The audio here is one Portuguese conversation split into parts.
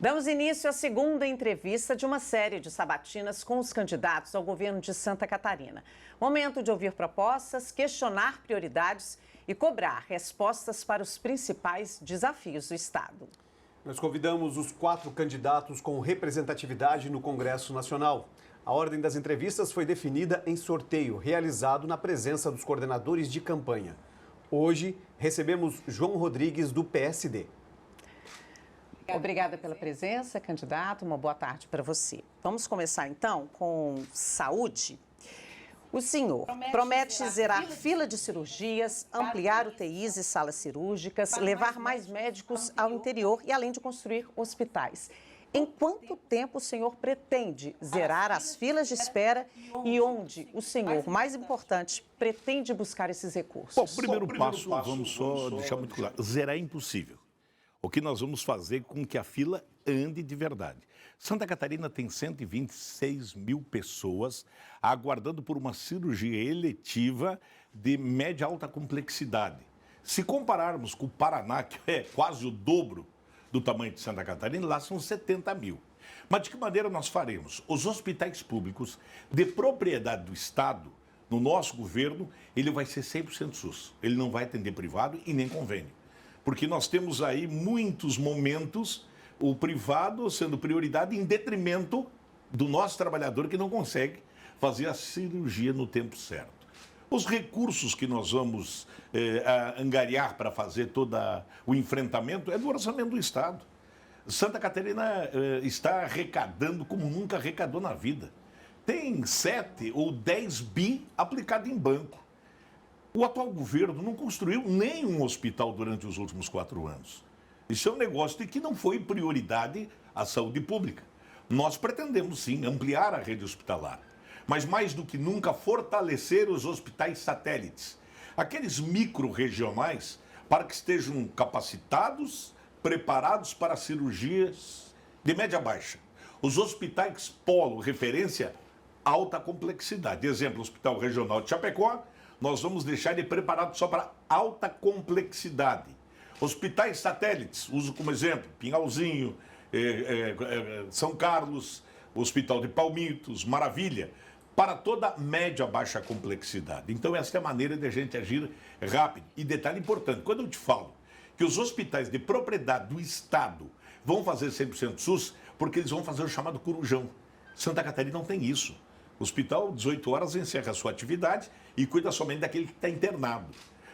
Damos início à segunda entrevista de uma série de sabatinas com os candidatos ao governo de Santa Catarina. Momento de ouvir propostas, questionar prioridades e cobrar respostas para os principais desafios do Estado. Nós convidamos os 4 candidatos com representatividade no Congresso Nacional. A ordem das entrevistas foi definida em sorteio, realizado na presença dos coordenadores de campanha. Hoje, recebemos João Rodrigues, do PSD. Obrigada pela presença, candidato. Uma boa tarde para você. Vamos começar, então, com saúde. O senhor promete zerar fila de cirurgias, ampliar UTIs e salas cirúrgicas, levar mais médicos ao interior e, além de construir hospitais. Em quanto tempo o senhor pretende zerar as filas de espera e onde o senhor, mais importante, pretende buscar esses recursos? Bom, primeiro passo, vamos só deixar muito claro, zerar é impossível. O que nós vamos fazer com que a fila ande de verdade. Santa Catarina tem 126 mil pessoas aguardando por uma cirurgia eletiva de média alta complexidade. Se compararmos com o Paraná, que é quase o dobro do tamanho de Santa Catarina, lá são 70 mil. Mas de que maneira nós faremos? Os hospitais públicos de propriedade do Estado, no nosso governo, ele vai ser 100% SUS. Ele não vai atender privado e nem convênio. Porque nós temos aí muitos momentos, o privado sendo prioridade em detrimento do nosso trabalhador que não consegue fazer a cirurgia no tempo certo. Os recursos que nós vamos angariar para fazer todo o enfrentamento é do orçamento do Estado. Santa Catarina está arrecadando como nunca arrecadou na vida. Tem 7 ou 10 bi aplicado em banco. O atual governo não construiu nenhum hospital durante os últimos 4 anos. Isso é um negócio de que não foi prioridade à saúde pública. Nós pretendemos, sim, ampliar a rede hospitalar, mas mais do que nunca fortalecer os hospitais satélites, aqueles micro-regionais, para que estejam capacitados, preparados para cirurgias de média baixa. Os hospitais polo, referência, alta complexidade. Exemplo, o Hospital Regional de Chapecó, nós vamos deixar ele preparado só para alta complexidade. Hospitais satélites, uso como exemplo, Pinhalzinho, São Carlos, Hospital de Palmitos, Maravilha, para toda média baixa complexidade. Então essa é a maneira de a gente agir rápido. E detalhe importante, quando eu te falo que os hospitais de propriedade do Estado vão fazer 100% SUS, porque eles vão fazer o chamado corujão. Santa Catarina não tem isso. O hospital, 18 horas, encerra a sua atividade e cuida somente daquele que está internado.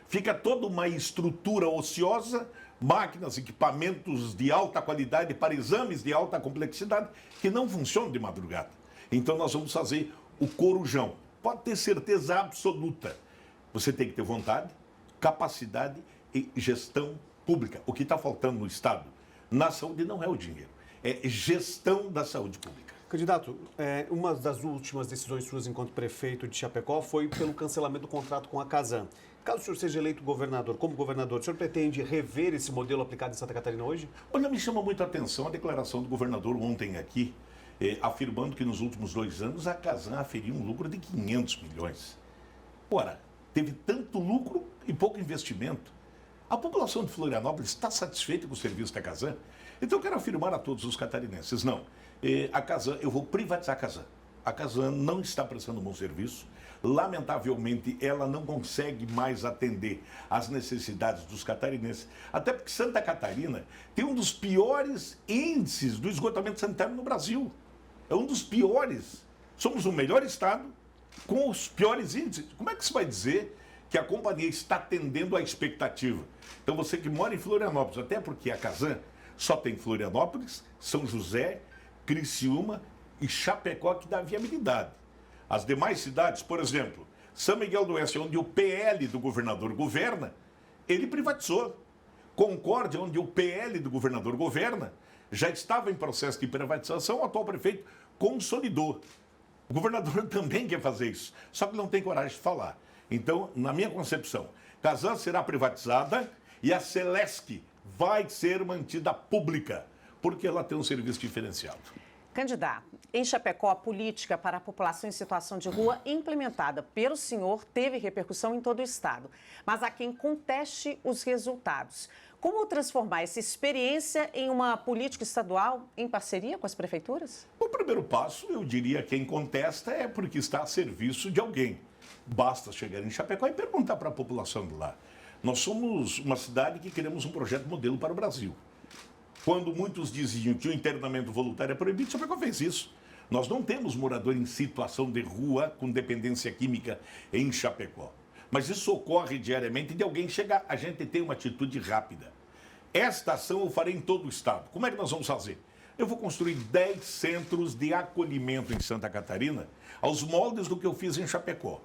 Fica toda uma estrutura ociosa, máquinas, equipamentos de alta qualidade para exames de alta complexidade que não funcionam de madrugada. Então nós vamos fazer o corujão. Pode ter certeza absoluta. Você tem que ter vontade, capacidade e gestão pública. O que está faltando no Estado, na saúde, não é o dinheiro, é gestão da saúde pública. Candidato, uma das últimas decisões suas enquanto prefeito de Chapecó foi pelo cancelamento do contrato com a Casan. Caso o senhor seja eleito governador, como governador, o senhor pretende rever esse modelo aplicado em Santa Catarina hoje? Olha, me chama muito a atenção a declaração do governador ontem aqui, afirmando que nos últimos 2 anos a Casan aferiu um lucro de 500 milhões. Ora, teve tanto lucro e pouco investimento. A população de Florianópolis está satisfeita com o serviço da Casan? Então eu quero afirmar a todos os catarinenses, não. A Casan, eu vou privatizar a Casan. A Casan não está prestando um bom serviço. Lamentavelmente, ela não consegue mais atender às necessidades dos catarinenses. Até porque Santa Catarina tem um dos piores índices do esgotamento sanitário no Brasil. É um dos piores. Somos o melhor estado com os piores índices. Como é que se vai dizer que a companhia está atendendo à expectativa? Então você que mora em Florianópolis, até porque a Casan só tem Florianópolis, São José, Criciúma e Chapecó que dá viabilidade. As demais cidades, por exemplo, São Miguel do Oeste, onde o PL do governador governa, ele privatizou. Concórdia, onde o PL do governador governa, já estava em processo de privatização, o atual prefeito consolidou. O governador também quer fazer isso, só que não tem coragem de falar. Então, na minha concepção, Casan será privatizada e a Celesc vai ser mantida pública, porque ela tem um serviço diferenciado. Candidato, em Chapecó, a política para a população em situação de rua implementada pelo senhor teve repercussão em todo o estado. Mas há quem conteste os resultados. Como transformar essa experiência em uma política estadual em parceria com as prefeituras? O primeiro passo, eu diria, quem contesta é porque está a serviço de alguém. Basta chegar em Chapecó e perguntar para a população de lá. Nós somos uma cidade que queremos um projeto modelo para o Brasil. Quando muitos diziam que o internamento voluntário é proibido, Chapecó fez isso. Nós não temos morador em situação de rua com dependência química em Chapecó. Mas isso ocorre diariamente de alguém chegar. A gente tem uma atitude rápida. Esta ação eu farei em todo o estado. Como é que nós vamos fazer? Eu vou construir 10 centros de acolhimento em Santa Catarina, aos moldes do que eu fiz em Chapecó.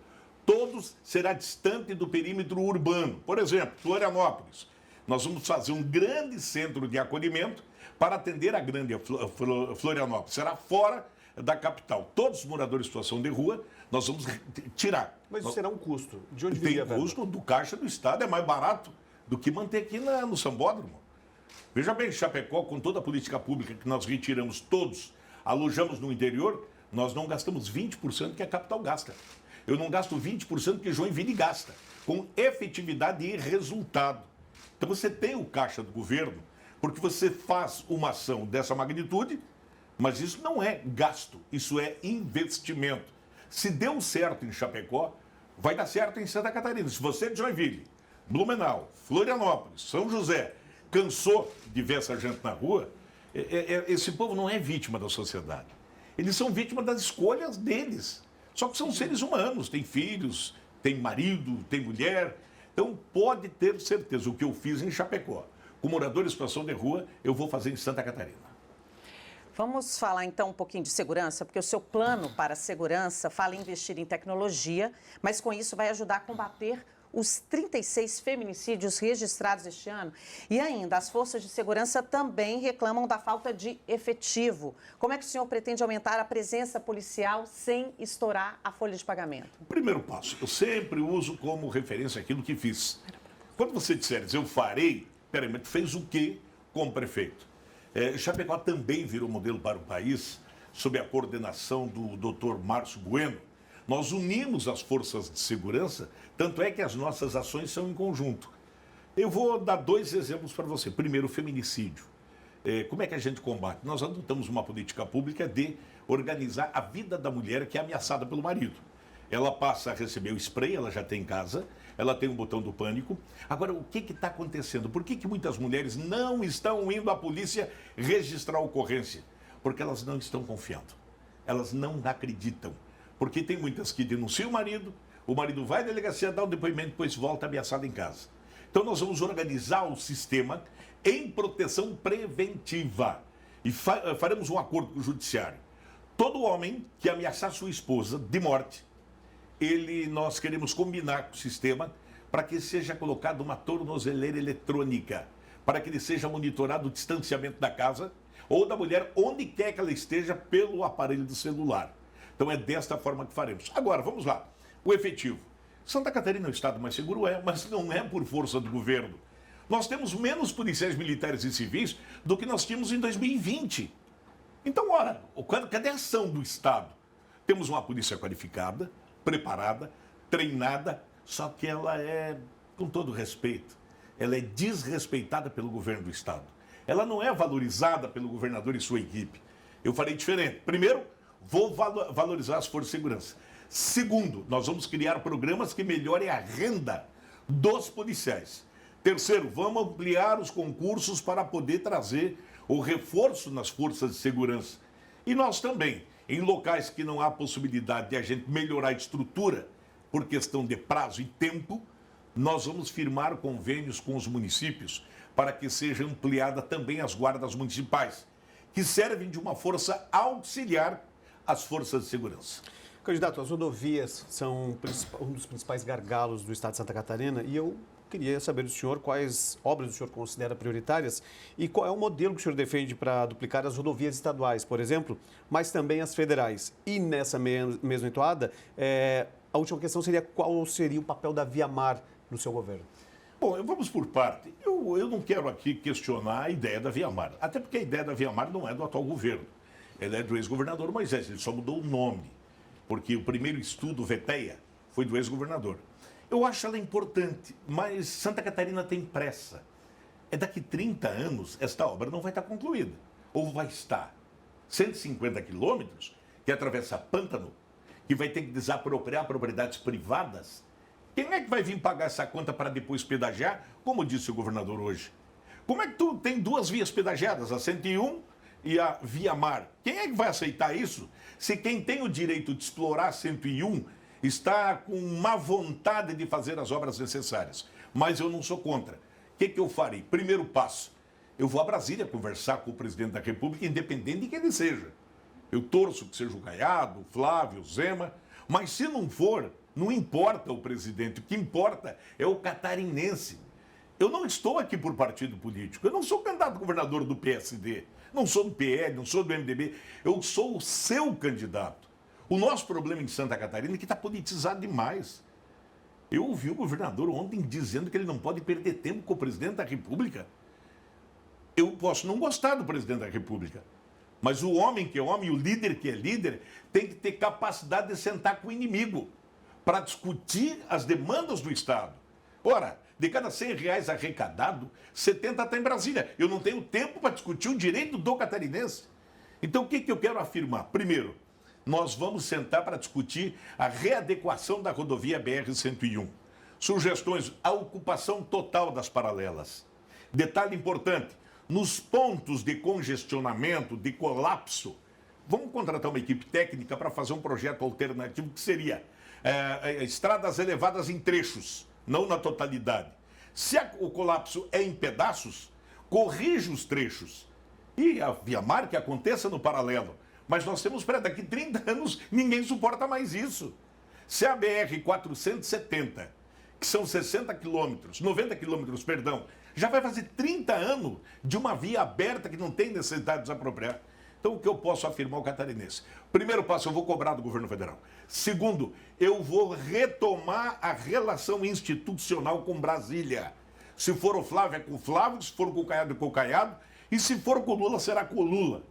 Todos será distante do perímetro urbano. Por exemplo, Florianópolis. Nós vamos fazer um grande centro de acolhimento para atender a grande Florianópolis. Será fora da capital. Todos os moradores em situação de rua, nós vamos tirar. Mas isso será um custo. De onde Tem viria a verba? custo do caixa do Estado, é mais barato do que manter aqui no Sambódromo. Veja bem, Chapecó, com toda a política pública que nós retiramos todos, alojamos no interior, nós não gastamos 20% que a capital gasta. Eu não gasto 20% que Joinville gasta, com efetividade e resultado. Então você tem o caixa do governo, porque você faz uma ação dessa magnitude, mas isso não é gasto, isso é investimento. Se deu certo em Chapecó, vai dar certo em Santa Catarina. Se você é de Joinville, Blumenau, Florianópolis, São José, cansou de ver essa gente na rua, esse povo não é vítima da sociedade. Eles são vítimas das escolhas deles. Só que são seres humanos, têm filhos, têm marido, têm mulher. Então pode ter certeza, o que eu fiz em Chapecó, com moradores em situação de rua, eu vou fazer em Santa Catarina. Vamos falar então um pouquinho de segurança, porque o seu plano para a segurança fala em investir em tecnologia, mas com isso vai ajudar a combater os 36 feminicídios registrados este ano. E ainda, as forças de segurança também reclamam da falta de efetivo. Como é que o senhor pretende aumentar a presença policial sem estourar a folha de pagamento? Primeiro passo, eu sempre uso como referência aquilo que fiz. Quando você disser, eu farei, peraí, mas tu fez o quê como prefeito? Chapecó também virou modelo para o país, sob a coordenação do Dr. Márcio Bueno. Nós unimos as forças de segurança, tanto é que as nossas ações são em conjunto. Eu vou dar 2 exemplos para você. Primeiro, o feminicídio. Como é que a gente combate? Nós adotamos uma política pública de organizar a vida da mulher que é ameaçada pelo marido. Ela passa a receber o spray, ela já tem em casa, ela tem um botão do pânico. Agora, o que está acontecendo? Por que muitas mulheres não estão indo à polícia registrar a ocorrência? Porque elas não estão confiando. Elas não acreditam. Porque tem muitas que denunciam o marido vai à delegacia, dá o depoimento, depois volta ameaçado em casa. Então nós vamos organizar o sistema em proteção preventiva. E faremos um acordo com o judiciário. Todo homem que ameaçar sua esposa de morte, nós queremos combinar com o sistema para que seja colocada uma tornozeleira eletrônica, para que ele seja monitorado o distanciamento da casa ou da mulher onde quer que ela esteja pelo aparelho do celular. Então é desta forma que faremos. Agora, vamos lá. O efetivo. Santa Catarina é o estado mais seguro, mas não é por força do governo. Nós temos menos policiais militares e civis do que nós tínhamos em 2020. Então, ora, cadê a ação do Estado? Temos uma polícia qualificada, preparada, treinada, só que ela é, com todo respeito, ela é desrespeitada pelo governo do Estado. Ela não é valorizada pelo governador e sua equipe. Eu farei diferente. Primeiro, vou valorizar as forças de segurança. Segundo, nós vamos criar programas que melhorem a renda dos policiais. Terceiro, vamos ampliar os concursos para poder trazer o reforço nas forças de segurança. E nós também, em locais que não há possibilidade de a gente melhorar a estrutura por questão de prazo e tempo, nós vamos firmar convênios com os municípios para que seja ampliada também as guardas municipais, que servem de uma força auxiliar às forças de segurança. Candidato, as rodovias são um dos principais gargalos do estado de Santa Catarina e eu queria saber do senhor quais obras o senhor considera prioritárias e qual é o modelo que o senhor defende para duplicar as rodovias estaduais, por exemplo, mas também as federais. E nessa mesma entoada, a última questão seria qual seria o papel da Via Mar no seu governo? Bom, vamos por parte. Eu não quero aqui questionar a ideia da Via Mar, até porque a ideia da Via Mar não é do atual governo. Ela é do ex-governador Moisés, ele só mudou o nome, porque o primeiro estudo, VETEA, foi do ex-governador. Eu acho ela importante, mas Santa Catarina tem pressa. é daqui 30 anos esta obra não vai estar concluída. Ou vai estar 150 quilômetros, que atravessa pântano, que vai ter que desapropriar propriedades privadas. Quem é que vai vir pagar essa conta para depois pedagiar, como disse o governador hoje? Como é que tu tem duas vias pedagiadas, a 101 e a Via Mar? Quem é que vai aceitar isso? Se quem tem o direito de explorar a 101 está com má vontade de fazer as obras necessárias. Mas eu não sou contra. O que eu farei? Primeiro passo, eu vou a Brasília conversar com o presidente da República, independente de quem ele seja. Eu torço que seja o Caiado, o Flávio, o Zema, mas se não for, não importa o presidente, o que importa é o catarinense. Eu não estou aqui por partido político, eu não sou candidato a governador do PSD, não sou do PL, não sou do MDB, eu sou o seu candidato. O nosso problema em Santa Catarina é que está politizado demais. Eu ouvi o governador ontem dizendo que ele não pode perder tempo com o presidente da República. Eu posso não gostar do presidente da República, mas o homem que é homem, o líder que é líder, tem que ter capacidade de sentar com o inimigo para discutir as demandas do Estado. Ora, de cada R$100 arrecadado, 70 está em Brasília. Eu não tenho tempo para discutir o direito do catarinense. Então, o que eu quero afirmar? Primeiro, nós vamos sentar para discutir a readequação da rodovia BR-101. Sugestões, a ocupação total das paralelas. Detalhe importante, nos pontos de congestionamento, de colapso, vamos contratar uma equipe técnica para fazer um projeto alternativo que seria estradas elevadas em trechos, não na totalidade. Se o colapso é em pedaços, corrija os trechos. E a Via Mar que aconteça no paralelo. Mas nós temos, para daqui 30 anos, ninguém suporta mais isso. Se a BR-470, que são 60 quilômetros, 90 quilômetros, perdão, já vai fazer 30 anos de uma via aberta que não tem necessidade de desapropriar. Então, o que eu posso afirmar ao catarinense? Primeiro passo, eu vou cobrar do governo federal. Segundo, eu vou retomar a relação institucional com Brasília. Se for o Flávio, é com o Flávio, se for com o Caiado, é com o Caiado, e se for com o Lula, será com o Lula.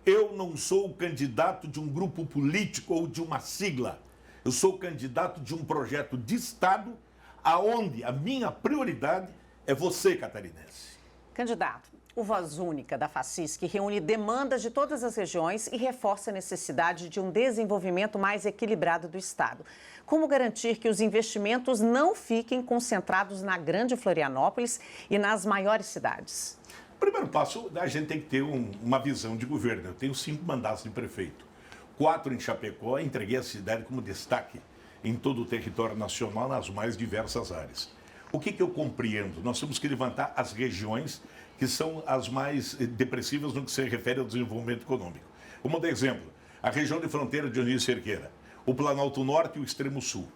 Eu não sou o candidato de um grupo político ou de uma sigla. Eu sou o candidato de um projeto de Estado, aonde a minha prioridade é você, catarinense. Candidato, o Voz Única da FACISC reúne demandas de todas as regiões e reforça a necessidade de um desenvolvimento mais equilibrado do Estado. Como garantir que os investimentos não fiquem concentrados na Grande Florianópolis e nas maiores cidades? Primeiro passo, a gente tem que ter uma visão de governo. Eu tenho 5 mandatos de prefeito. 4 em Chapecó, entreguei a cidade como destaque em todo o território nacional, nas mais diversas áreas. O que eu compreendo? Nós temos que levantar as regiões que são as mais depressivas no que se refere ao desenvolvimento econômico. Vamos dar exemplo, a região de fronteira de Dionísio Cerqueira, o Planalto Norte e o Extremo Sul.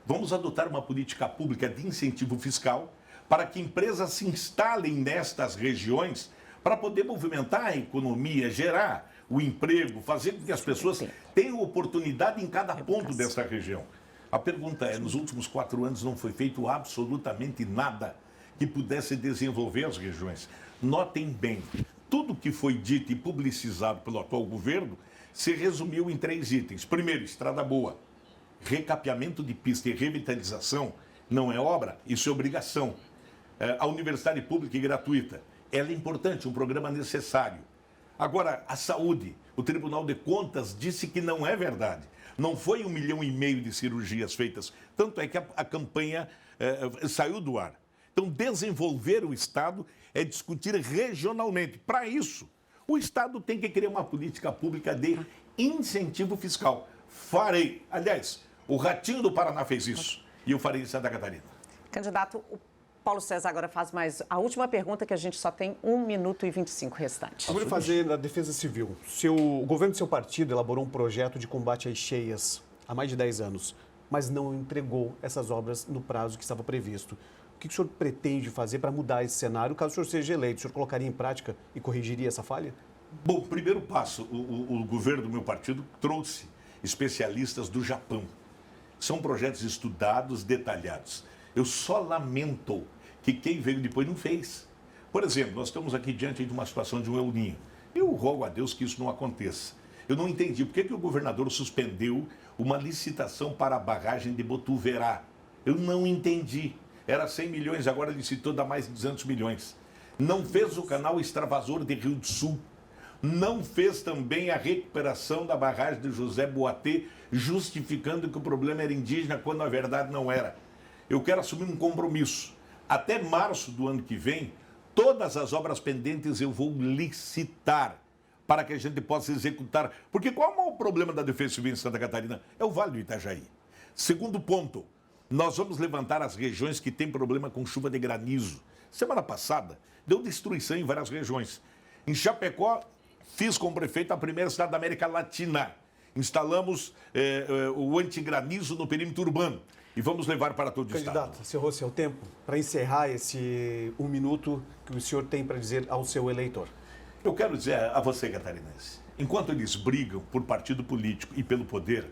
Vamos adotar uma política pública de incentivo fiscal para que empresas se instalem nestas regiões para poder movimentar a economia, gerar o emprego, fazer com que as pessoas tenham oportunidade em cada ponto dessa região. A pergunta é, nos últimos 4 anos não foi feito absolutamente nada que pudesse desenvolver as regiões. Notem bem, tudo que foi dito e publicizado pelo atual governo se resumiu em 3 itens. Primeiro, estrada boa. Recapeamento de pista e revitalização não é obra, isso é obrigação. A universidade pública e gratuita, ela é importante, um programa necessário. Agora, a saúde, o Tribunal de Contas disse que não é verdade. Não foi 1,5 milhão de cirurgias feitas, tanto é que a campanha saiu do ar. Então, desenvolver o Estado é discutir regionalmente. Para isso, o Estado tem que criar uma política pública de incentivo fiscal. Farei. Aliás, o Ratinho do Paraná fez isso. E eu farei em Santa Catarina. Candidato, o Paulo César agora faz mais a última pergunta, que a gente só tem 1 minuto e 25 restantes. Sobre fazer na Defesa Civil. O governo do seu partido elaborou um projeto de combate às cheias há mais de 10 anos, mas não entregou essas obras no prazo que estava previsto. O que o senhor pretende fazer para mudar esse cenário? Caso o senhor seja eleito, o senhor colocaria em prática e corrigiria essa falha? Bom, primeiro passo, o governo do meu partido trouxe especialistas do Japão. São projetos estudados, detalhados. Eu só lamento que quem veio depois não fez. Por exemplo, nós estamos aqui diante de uma situação de um El Niño. Eu rogo a Deus que isso não aconteça. Eu não entendi por que o governador suspendeu uma licitação para a barragem de Botuverá. Eu não entendi. Era 100 milhões, agora licitou, dá mais de 200 milhões. não fez o canal extravasor de Rio do Sul, não fez também a recuperação da barragem de José Boatê, justificando que o problema era indígena, quando na verdade não era. Eu quero assumir um compromisso. Até março do ano que vem, todas as obras pendentes eu vou licitar para que a gente possa executar. Porque qual é o maior problema da Defesa Civil em Santa Catarina? É o Vale do Itajaí. Segundo ponto, nós vamos levantar as regiões que têm problema com chuva de granizo. Semana passada, deu destruição em várias regiões. Em Chapecó, fiz com o prefeito a primeira cidade da América Latina. Instalamos o antigranizo no perímetro urbano. E vamos levar para todo o estado. Candidato, encerrou seu tempo para encerrar esse 1 minuto que o senhor tem para dizer ao seu eleitor. Eu quero dizer a você, catarinense, enquanto eles brigam por partido político e pelo poder,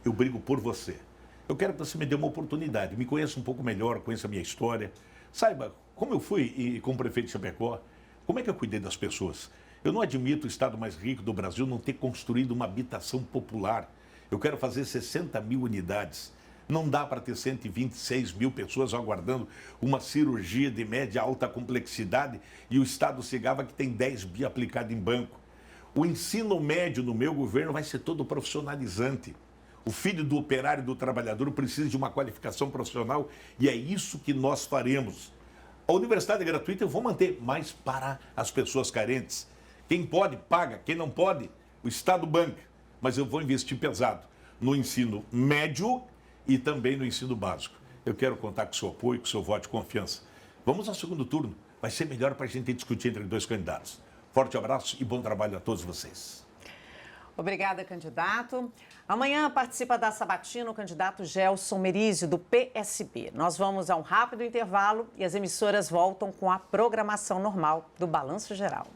eu brigo por você. Eu quero que você me dê uma oportunidade, me conheça um pouco melhor, conheça a minha história. Saiba como eu fui como prefeito de Chapecó, como é que eu cuidei das pessoas. Eu não admito o estado mais rico do Brasil não ter construído uma habitação popular. Eu quero fazer 60 mil unidades. Não dá para ter 126 mil pessoas aguardando uma cirurgia de média alta complexidade e o Estado se gaba que tem 10 bi aplicado em banco. O ensino médio no meu governo vai ser todo profissionalizante. O filho do operário e do trabalhador precisa de uma qualificação profissional e é isso que nós faremos. A universidade é gratuita eu vou manter, mas para as pessoas carentes. Quem pode, paga. Quem não pode, o Estado banca. Mas eu vou investir pesado no ensino médio e também no ensino básico. Eu quero contar com o seu apoio, com o seu voto de confiança. Vamos ao segundo turno. Vai ser melhor para a gente discutir entre dois candidatos. Forte abraço e bom trabalho a todos vocês. Obrigada, candidato. Amanhã participa da sabatina o candidato Gelson Merizio, do PSB. Nós vamos a um rápido intervalo e as emissoras voltam com a programação normal do Balanço Geral.